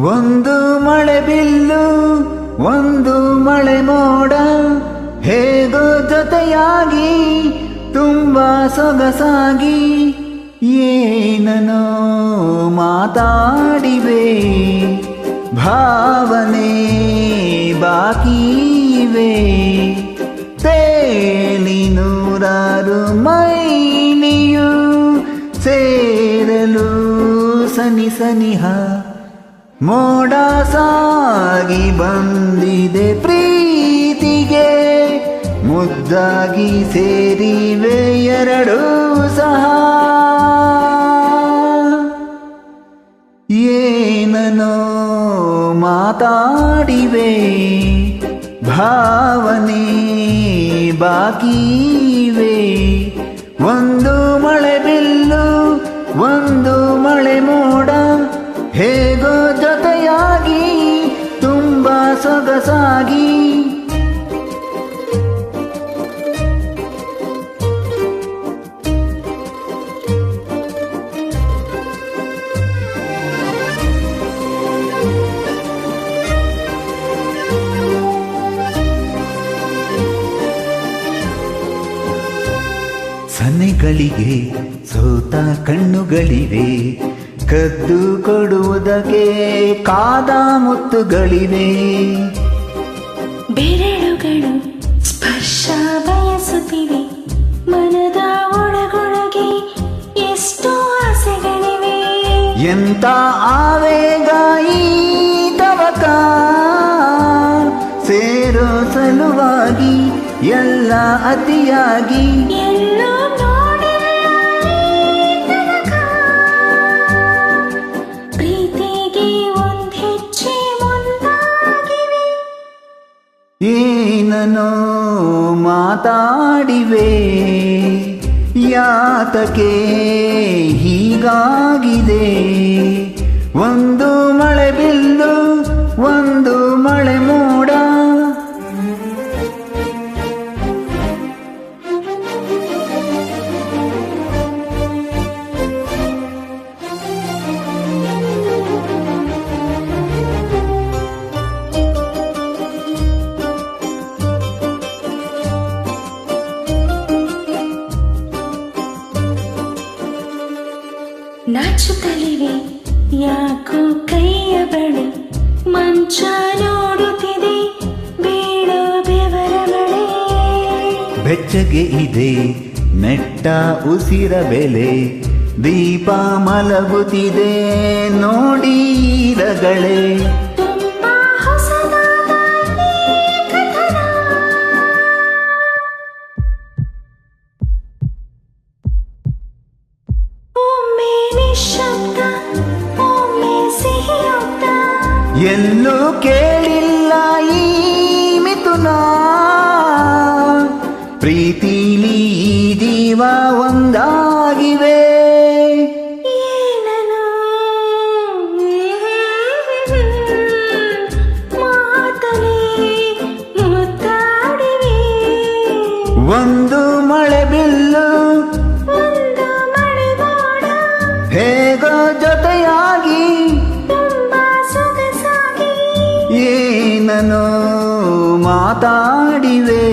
ಒಂದು ಮಳೆ ಬಿಲ್ಲು ಒಂದು ಮಳೆ ಮೋಡ ಹೇಗೋ ಜೊತೆಯಾಗಿ ತುಂಬಾ ಸೊಗಸಾಗಿ ಏನನೋ ಮಾತಾಡಿವೆ ಭಾವನೆ ಬಾಕಿವೆ ತೇಲಿ ನೂರಾರು ಮೈಲಿಯು ಸೇರಲು ಸನಿ ಸನಿಹ ಮೋಡ ಸಾಗಿ ಬಂದಿದೆ ಪ್ರೀತಿಗೆ ಮುದ್ದಾಗಿ ಸೇರಿವೆ ಎರಡೂ ಸಹ ಏನನೋ ಮಾತಾಡಿವೆ ಭಾವನೆ ಬಾಕಿವೆ ಒಂದು ಮಳೆ ಬಿಲ್ಲು ಒಂದು ಮಳೆ ಮೋಡ ಹೇಗೋ ಜೊತೆಯಾಗಿ ತುಂಬಾ ಸೊಗಸಾಗಿ ಸನ್ನೆಗಳಿಗೆ ಸೋತ ಕಣ್ಣುಗಳಿವೆ ಕದ್ದು ಕೊಡುವುದಕ್ಕೆ ಕಾದ ಮುತ್ತುಗಳಿವೆ ಬೆರಳುಗಳು ಸ್ಪರ್ಶ ಬಯಸುತ್ತಿವೆ ಮನದ ಒಳಗೊಳಗೆ ಎಷ್ಟೋ ಆಸೆಗಳಿವೆ ಎಂತ ಆವೇಗ ಈ ತವಕ ಸೇರೋ ಸಲುವಾಗಿ ಎಲ್ಲ ಅತಿಯಾಗಿ ಎಲ್ಲೋ ನೋಡಿಲ್ಲ ತನಕ ಪ್ರೀತಿಗೆ ಒಂದ್ ಹೆಜ್ಜೆ ಮುಂದಾಗಿವೆ ಏನನೋ ಮಾತಾಡಿವೆ ಯಾತಕೆ ಹೀಗಾಗಿದೆ ಒಂದು ಮಳೆ ಬಿಲ್ಲು ಒಂದು ಮಳೆ ಮೋಡ ನಾಚುತ್ತಲಿವೆ ಯಾಕೋ ಕೈಯ ಬಳಿ ಮಂಚ ನೋಡುತ್ತಿದೆ ಬೀಳೋ ಬೆವರ ಮಳೆ ಬೆಚ್ಚಗೆ ಇದೆ ನೆಟ್ಟ ಉಸಿರ ಬೆಲೆ ದೀಪ ಮಲಗುತ್ತಿದೆ ನೋಡಿ ರಗಳೇ ತುಂಬಾ ಹೊಸದಾದ ಈ ಕಥನ ಒಮ್ಮೆ ನಿಶ್ಶಬ್ದ ಒಮ್ಮೆ ಸಿಹಿಯುಕ್ತ ಎಲ್ಲೂ ಕೇಳಿಲ್ಲ ಈ ಮಿಥುನ ಪ್ರೀತಿಲಿ ಈ ಜೀವ ಒಂದಾಗಿವೆ ಏನನು ಮಾತಲೇ ಮುತ್ತಾಡಿವೆ ಒಂದು ಮಳೆ ಬಿಲ್ಲು ಒಂದು ಮಳೆ ಮೋಡ ಹೇಗೋ ಜೊತೆಯಾಗಿ ತುಂಬಾ ಸೊಗಸಾಗಿ ಏನನೋ ಮಾತಾಡಿವೆ